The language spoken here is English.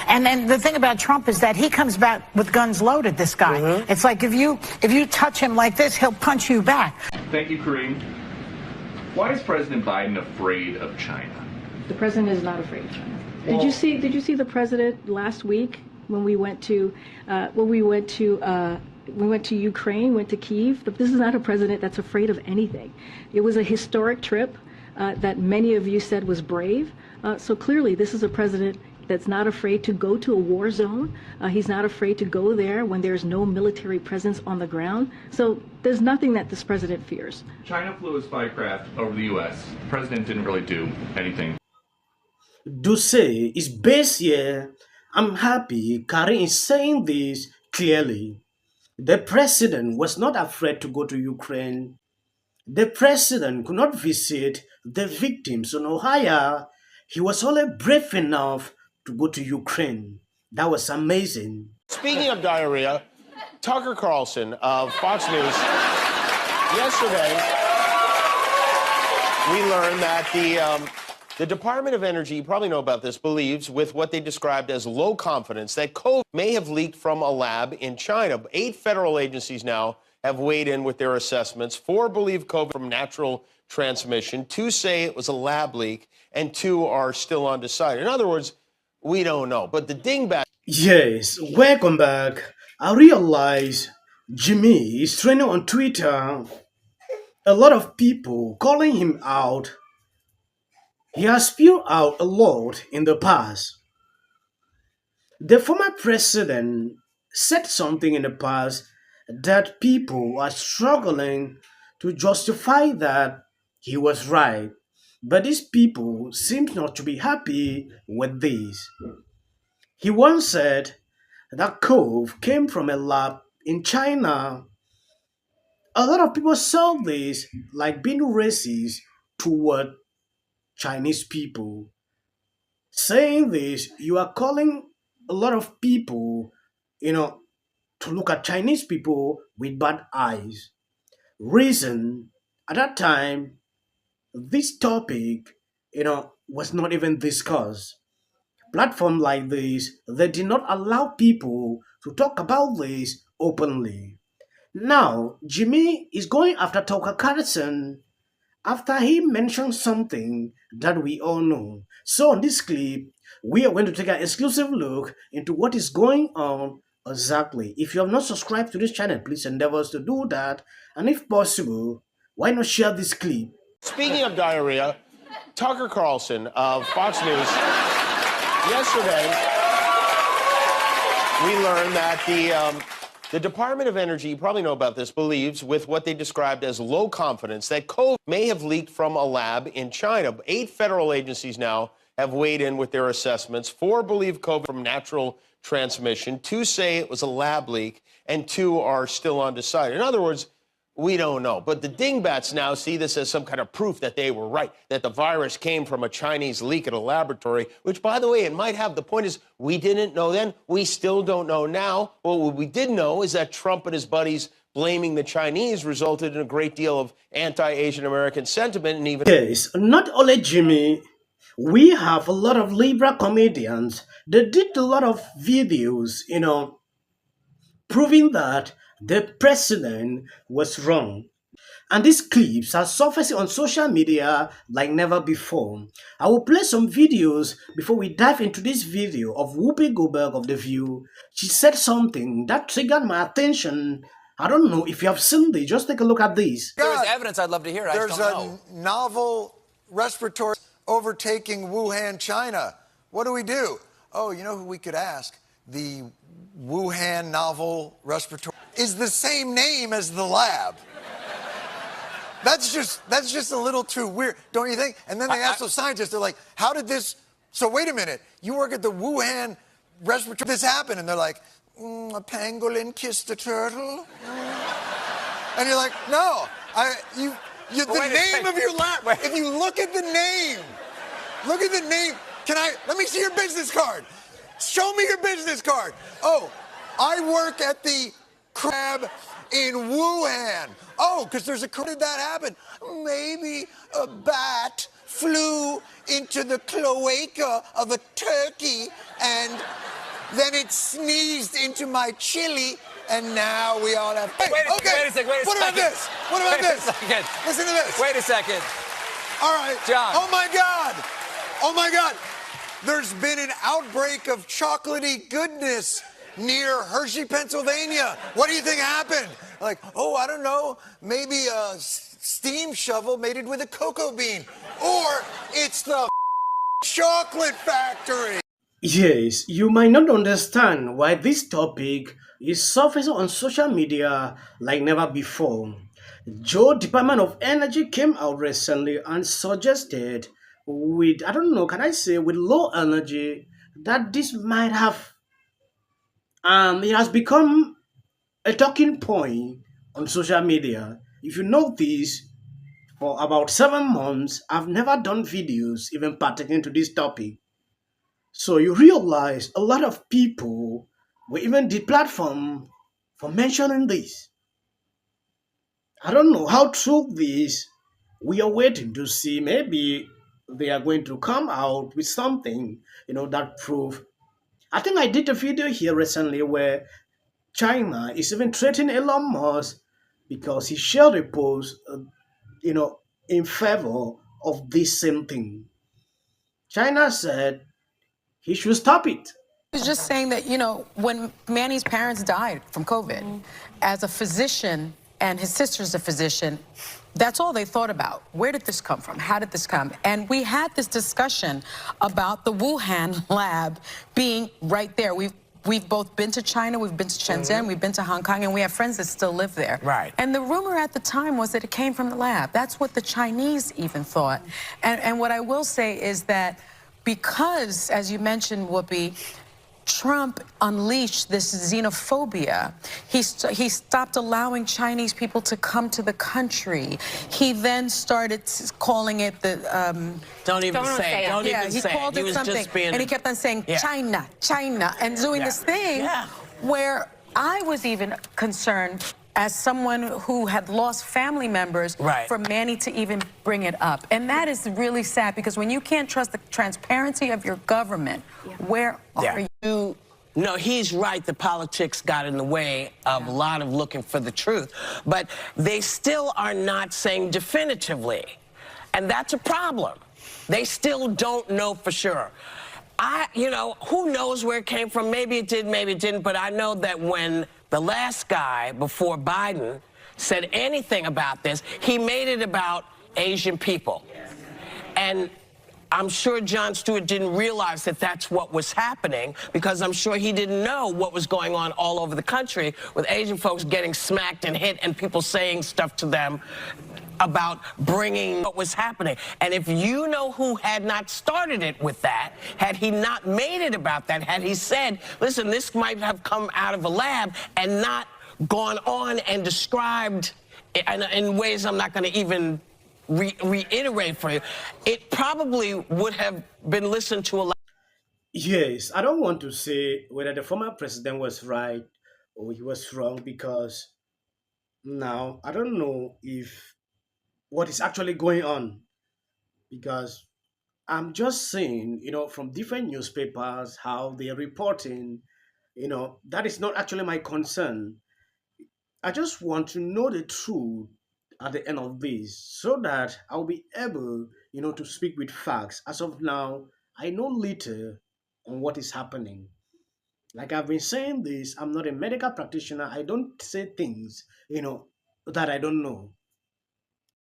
And then the thing about Trump is that he comes back with guns loaded, this guy. It's like if you touch him like this, he'll punch you back. Thank you, Kareem. Why is President Biden afraid of China? The president is not afraid of China. Did you see the president last week when we went to Ukraine, went to Kyiv? This is not a president that's afraid of anything. It was a historic trip that many of you said was brave. So clearly, this is a president that's not afraid to go to a war zone. He's not afraid to go there when there's no military presence on the ground. So there's nothing that this president fears. China flew a spy craft over the U.S. The president didn't really do anything. Do say it's based here. I'm happy Karim is saying this clearly. The president was not afraid to go to Ukraine. The president could not visit the victims in Ohio. He was only brave enough to go to Ukraine. That was amazing. Speaking of diarrhea, Tucker Carlson of Fox News, yesterday we learned that the Department of Energy, you probably know about this, believes with what they described as low confidence that COVID may have leaked from a lab in China. 8 federal agencies now have weighed in with their assessments. 4 believe COVID from natural transmission. 2 say it was a lab leak, and 2 are still undecided. In other words, we don't know. But the dingbat... Yes, welcome back. I realize Jimmy is trending on Twitter. A lot of people calling him out. He has spewed out a lot in the past. The former president said something in the past that people are struggling to justify that he was right. But these people seem not to be happy with this. He once said that COVID came from a lab in China. A lot of people saw this like being racist toward Chinese people. Saying this, you are calling a lot of people, to look at Chinese people with bad eyes. Reason, at that time, this topic, was not even discussed. Platforms like this, they did not allow people to talk about this openly. Now, Jimmy is going after Tucker Carlson after he mentioned something that we all know. So on this clip, we are going to take an exclusive look into what is going on exactly. If you have not subscribed to this channel, please endeavor to do that. And if possible, why not share this clip? Speaking of diarrhea, Tucker Carlson of Fox News, yesterday we learned that the Department of Energy, you probably know about this, believes with what they described as low confidence that COVID may have leaked from a lab in China. 8 federal agencies now have weighed in with their assessments. 4 believe COVID from natural transmission. 2 say it was a lab leak, and 2 are still undecided. In other words, we don't know. But the dingbats now see this as some kind of proof that they were right, that the virus came from a Chinese leak at a laboratory, which, by the way, it might have. The point is, we didn't know then. We still don't know now. Well, what we did know is that Trump and his buddies blaming the Chinese resulted in a great deal of anti-Asian American sentiment and even... Yes, not only Jimmy. We have a lot of liberal comedians. They did a lot of videos, proving that the president was wrong. And these clips are surfacing on social media like never before. I will play some videos before we dive into this video of Whoopi Goldberg of The View. She said something that triggered my attention. I don't know if you have seen this. Just take a look at this. There's evidence I'd love to hear. There's a novel respiratory overtaking Wuhan, China. What do we do? Oh, you know who we could ask? The Wuhan novel respiratory is the same name as the lab. That's just a little too weird, don't you think? And then they ask the scientists, they're like, how did this... So wait a minute, you work at the Wuhan respiratory, this happened? And they're like, a pangolin kissed a turtle? And you're like, no, the name of your lab, if you look at the name, let me see your business card. Show me your business card. Oh, I work at the crab in Wuhan. Oh, because there's how did that happen? Maybe a bat flew into the cloaca of a turkey and then it sneezed into my chili, and now we all have. Hey, Wait a okay. second, wait a What about second. this? What about Wait a this? second. Listen to this. Wait a second. All right. John. Oh my God. Oh my God. There's been an outbreak of chocolatey goodness near Hershey, Pennsylvania. What do you think happened? Like, oh, I don't know. Maybe a steam shovel mated with a cocoa bean. Or it's the chocolate factory. Yes, you might not understand why this topic is surfacing on social media like never before. Joe Department of Energy came out recently and suggested with, I don't know, can I say with low energy that this might have it has become a talking point on social media. If you notice, for about 7 months, I've never done videos even pertaining to this topic. So you realize a lot of people were even deplatformed for mentioning this. I don't know how true this. We are waiting to see. Maybe they are going to come out with something, that prove. I think I did a video here recently where China is even threatening Elon Musk because he shared a post, you know, in favor of this same thing. China said he should stop it. I was just saying that, when Manny's parents died from COVID, as a physician and his sister's a physician, that's all they thought about. Where did this come from? How did this come? And we had this discussion about the Wuhan lab being right there. We've both been to China, we've been to Shenzhen, we've been to Hong Kong, and we have friends that still live there. Right. And the rumor at the time was that it came from the lab. That's what the Chinese even thought. And what I will say is that because, as you mentioned, Whoopi, Trump unleashed this xenophobia. He stopped allowing Chinese people to come to the country. He then started calling it the... Don't even say it. Don't yeah, even he say called it. it was something, just being... and he kept on saying China, China, and doing this thing where I was even concerned as someone who had lost family members for Manny to even bring it up. And that is really sad because when you can't trust the transparency of your government, where are you? No, he's right. The politics got in the way of a lot of looking for the truth. But they still are not saying definitively. And that's a problem. They still don't know for sure. Who knows where it came from? Maybe it did, maybe it didn't. But I know that when the last guy before Biden said anything about this, he made it about Asian people. And I'm sure Jon Stewart didn't realize that that's what was happening because I'm sure he didn't know what was going on all over the country with Asian folks getting smacked and hit and people saying stuff to them about bringing what was happening. And if you know who had not started it with that, had he not made it about that, had he said, listen, this might have come out of a lab and not gone on and described in ways I'm not going to even reiterate for you, it probably would have been listened to a lot. Yes, I don't want to say whether the former president was right or he was wrong because now I don't know if what is actually going on because I'm just saying, from different newspapers how they're reporting, that is not actually my concern. I just want to know the truth at the end of this so that I'll be able, to speak with facts. As of now, I know little on what is happening. Like I've been saying this, I'm not a medical practitioner. I don't say things, that I don't know.